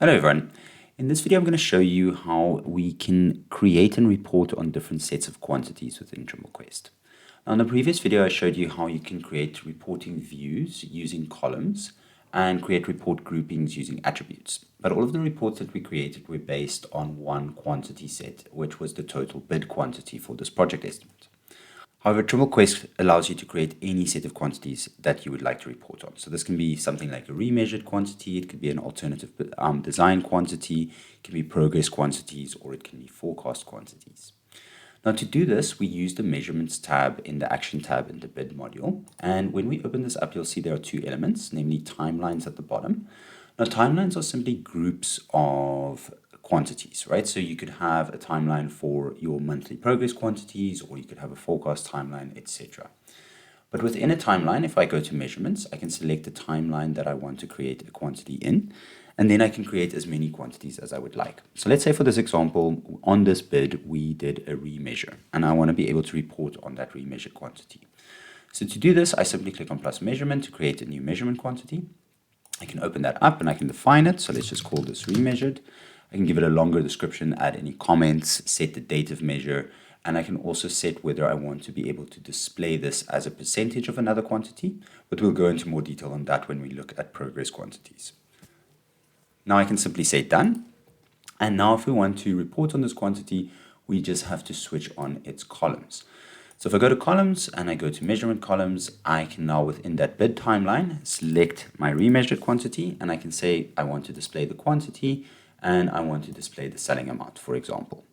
Hello everyone. In this video I'm going to show you how we can create and report on different sets of quantities within Trimble Quest. Now in the previous video I showed you how you can create reporting views using columns and create report groupings using attributes. But all of the reports that we created were based on one quantity set, which was the total bid quantity for this project estimate. However, Trimble Quest allows you to create any set of quantities that you would like to report on. So this can be something like a remeasured quantity, it could be an alternative design quantity, it can be progress quantities, or it can be forecast quantities. Now to do this, we use the measurements tab in the action tab in the bid module. And when we open this up, you'll see there are two elements, namely timelines at the bottom. Now timelines are simply groups of quantities, right? So you could have a timeline for your monthly progress quantities, or you could have a forecast timeline, etc. But within a timeline, if I go to measurements, I can select the timeline that I want to create a quantity in, and then I can create as many quantities as I would like. So let's say for this example, on this bid, we did a remeasure, and I want to be able to report on that remeasured quantity. So to do this, I simply click on plus measurement to create a new measurement quantity. I can open that up and I can define it. So let's just call this remeasured. I can give it a longer description, add any comments, set the date of measure, and I can also set whether I want to be able to display this as a percentage of another quantity, but we'll go into more detail on that when we look at progress quantities. Now I can simply say done, and now if we want to report on this quantity, we just have to switch on its columns. So if I go to columns and I go to measurement columns, I can now within that bid timeline select my remeasured quantity, and I can say I want to display the quantity and I want to display the selling amount, for example.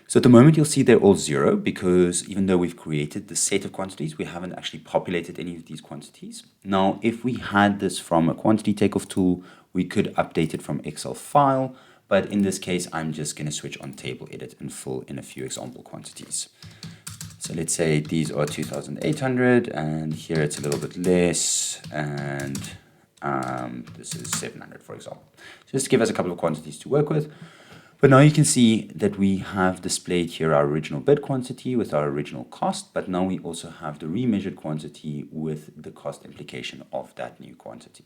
So at the moment you'll see they're all zero because even though we've created the set of quantities, we haven't actually populated any of these quantities. Now, if we had this from a quantity takeoff tool, we could update it from Excel file, but in this case, I'm just going to switch on table edit and fill in a few example quantities. So let's say these are 2,800 and here it's a little bit less, and this is 700, for example. So just to give us a couple of quantities to work with. But now you can see that we have displayed here our original bid quantity with our original cost, but now we also have the remeasured quantity with the cost implication of that new quantity.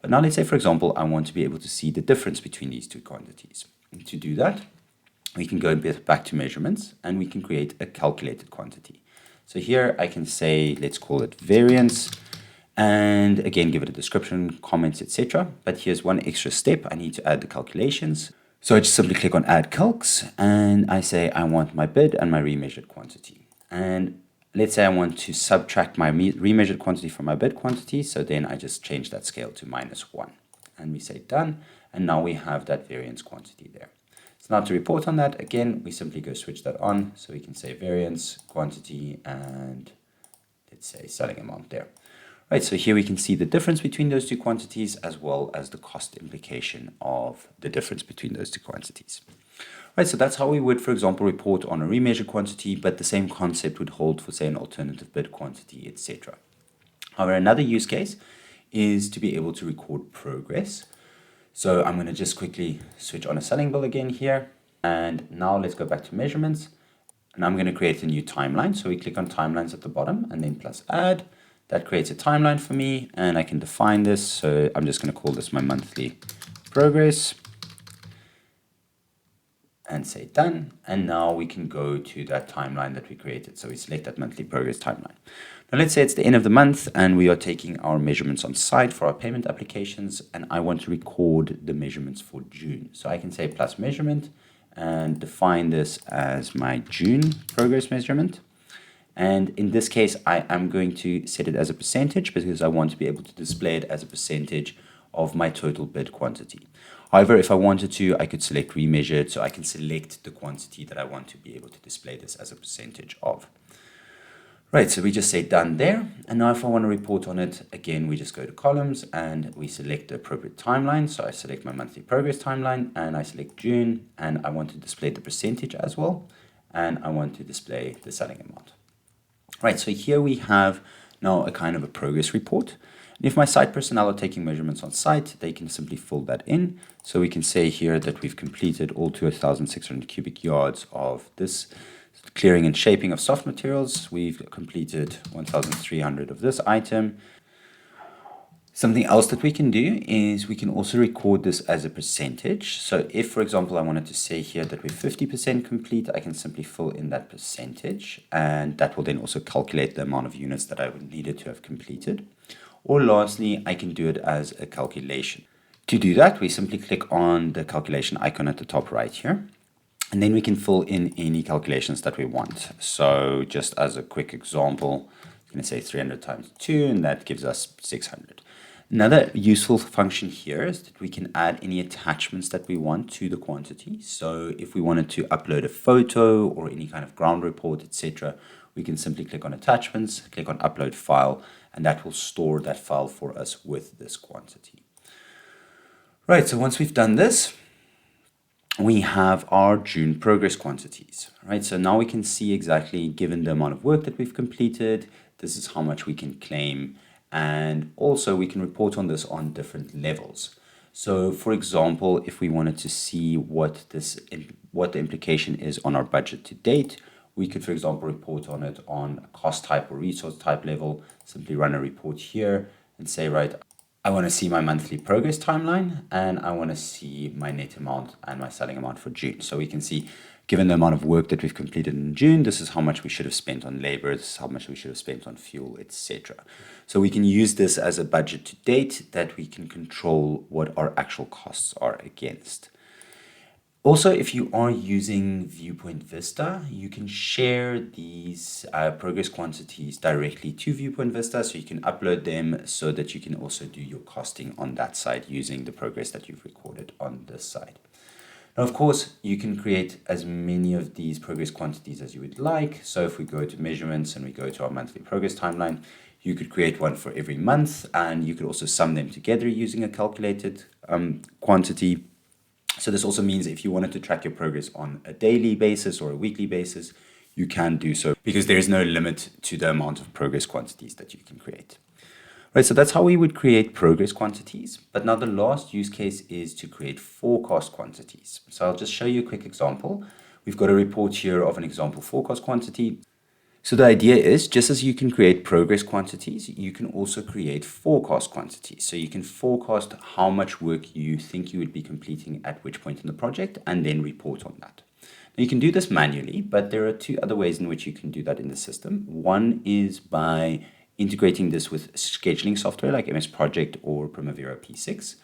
But now let's say, for example, I want to be able to see the difference between these two quantities. And to do that, we can go back to measurements and we can create a calculated quantity. So here I can say, let's call it variance, and again, give it a description, comments, etc. But here's one extra step. I need to add the calculations. So I just simply click on add calcs and I say I want my bid and my remeasured quantity. And let's say I want to subtract my remeasured quantity from my bid quantity. So then I just change that scale to -1 and we say done. And now we have that variance quantity there. So now to report on that, again, we simply go switch that on. So we can say variance quantity and let's say selling amount there. Right, so here we can see the difference between those two quantities as well as the cost implication of the difference between those two quantities. Right, so that's how we would, for example, report on a remeasured quantity, but the same concept would hold for, say, an alternative bid quantity, etc. However, another use case is to be able to record progress. So I'm going to just quickly switch on a selling bill again here. And now let's go back to measurements. And I'm going to create a new timeline. So we click on timelines at the bottom and then plus add. That creates a timeline for me, and I can define this. So I'm just going to call this my monthly progress and say done. And now we can go to that timeline that we created. So we select that monthly progress timeline. Now let's say it's the end of the month and we are taking our measurements on site for our payment applications, and I want to record the measurements for June. So I can say plus measurement and define this as my June progress measurement. And in this case, I am going to set it as a percentage because I want to be able to display it as a percentage of my total bid quantity. However, if I wanted to, I could select remeasured, so I can select the quantity that I want to be able to display this as a percentage of. Right, so we just say done there. And now if I want to report on it, again, we just go to columns and we select the appropriate timeline. So I select my monthly progress timeline and I select June, and I want to display the percentage as well. And I want to display the selling amount. Right, so here we have now a kind of a progress report. And if my site personnel are taking measurements on site, they can simply fill that in. So we can say here that we've completed all 2,600 cubic yards of this clearing and shaping of soft materials. We've completed 1,300 of this item. Something else that we can do is we can also record this as a percentage. So if, for example, I wanted to say here that we're 50% complete, I can simply fill in that percentage, and that will then also calculate the amount of units that I would needed to have completed. Or lastly, I can do it as a calculation. To do that, we simply click on the calculation icon at the top right here, and then we can fill in any calculations that we want. So just as a quick example, I'm going to say 300 times 2, and that gives us 600. Another useful function here is that we can add any attachments that we want to the quantity. So if we wanted to upload a photo or any kind of ground report, etc., we can simply click on attachments, click on upload file, and that will store that file for us with this quantity. Right, so once we've done this, we have our June progress quantities, right? So now we can see exactly, given the amount of work that we've completed, this is how much we can claim. And also we can report on this on different levels. So for example, if we wanted to see what the implication is on our budget to date, we could, for example, report on it on a cost type or resource type level, simply run a report here and say, right, I want to see my monthly progress timeline, and I want to see my net amount and my selling amount for June. So we can see, given the amount of work that we've completed in June, this is how much we should have spent on labor, this is how much we should have spent on fuel, etc. So we can use this as a budget to date that we can control what our actual costs are against. Also, if you are using Viewpoint Vista, you can share these progress quantities directly to Viewpoint Vista, so you can upload them so that you can also do your costing on that side using the progress that you've recorded on this side. Now, of course, you can create as many of these progress quantities as you would like. So if we go to measurements and we go to our monthly progress timeline, you could create one for every month, and you could also sum them together using a calculated quantity. So this also means if you wanted to track your progress on a daily basis or a weekly basis, you can do so because there is no limit to the amount of progress quantities that you can create. Right, so that's how we would create progress quantities. But now the last use case is to create forecast quantities. So I'll just show you a quick example. We've got a report here of an example forecast quantity. So the idea is, just as you can create progress quantities, you can also create forecast quantities. So you can forecast how much work you think you would be completing at which point in the project and then report on that. Now you can do this manually, but there are two other ways in which you can do that in the system. One is by integrating this with scheduling software like MS Project or Primavera P6.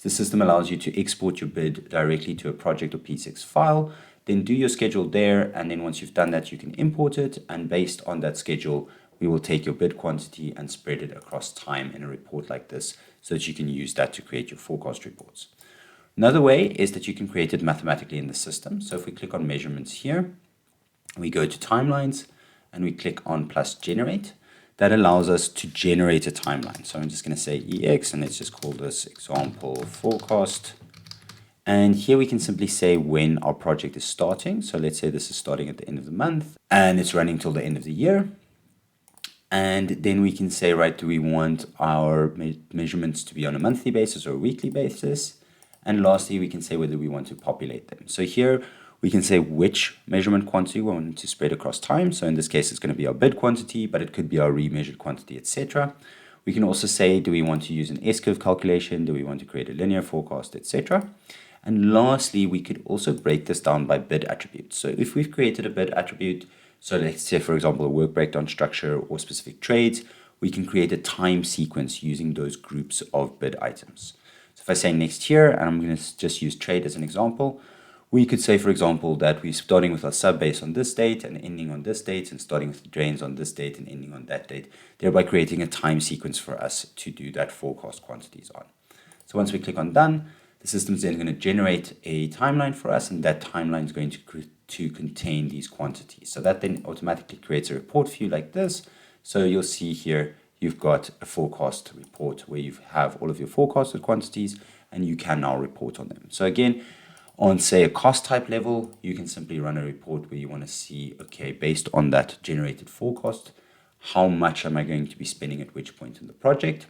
The system allows you to export your bid directly to a project or P6 file, then do your schedule there, and then once you've done that, you can import it, and based on that schedule, we will take your bid quantity and spread it across time in a report like this so that you can use that to create your forecast reports. Another way is that you can create it mathematically in the system. So if we click on measurements here, we go to timelines, and we click on plus generate. That allows us to generate a timeline. So I'm just going to say EX, and let's just call this example forecast. And here we can simply say when our project is starting. So let's say this is starting at the end of the month and it's running till the end of the year. And then we can say, right, do we want our measurements to be on a monthly basis or a weekly basis? And lastly, we can say whether we want to populate them. So here we can say which measurement quantity we want to spread across time. So in this case, it's going to be our bid quantity, but it could be our remeasured quantity, etc. We can also say, do we want to use an S-curve calculation? Do we want to create a linear forecast, etc.? And lastly, we could also break this down by bid attributes. So if we've created a bid attribute, so let's say, for example, a work breakdown structure or specific trades, we can create a time sequence using those groups of bid items. So if I say next here, and I'm going to just use trade as an example, we could say, for example, that we're starting with our sub base on this date and ending on this date, and starting with the drains on this date and ending on that date, thereby creating a time sequence for us to do that forecast quantities on. So once we click on done, the system is then going to generate a timeline for us, and that timeline is going to contain these quantities. So that then automatically creates a report for you like this. So you'll see here, you've got a forecast report where you have all of your forecasted quantities, and you can now report on them. So again, on say a cost type level, you can simply run a report where you want to see, okay, based on that generated forecast, how much am I going to be spending at which point in the project?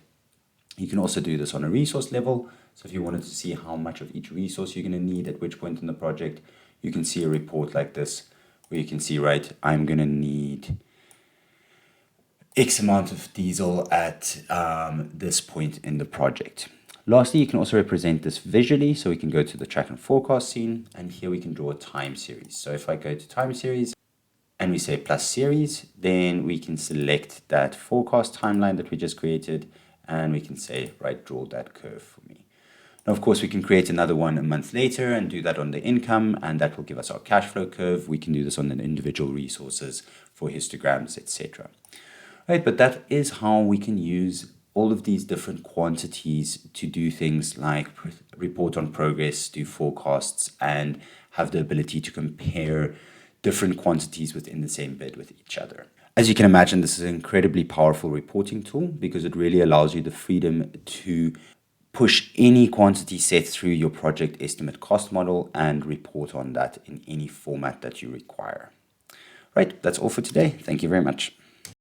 You can also do this on a resource level. So if you wanted to see how much of each resource you're going to need at which point in the project, you can see a report like this where you can see, right, I'm going to need X amount of diesel at this point in the project. Lastly, you can also represent this visually. So we can go to the track and forecast scene, and here we can draw a time series. So if I go to time series and we say plus series, then we can select that forecast timeline that we just created, and we can say, right, draw that curve for me. Now, of course, we can create another one a month later and do that on the income, and that will give us our cash flow curve. We can do this on the individual resources for histograms, etc. Right, but that is how we can use all of these different quantities to do things like report on progress, do forecasts, and have the ability to compare different quantities within the same bid with each other. As you can imagine, this is an incredibly powerful reporting tool because it really allows you the freedom to push any quantity set through your project estimate cost model and report on that in any format that you require. Right, that's all for today. Thank you very much.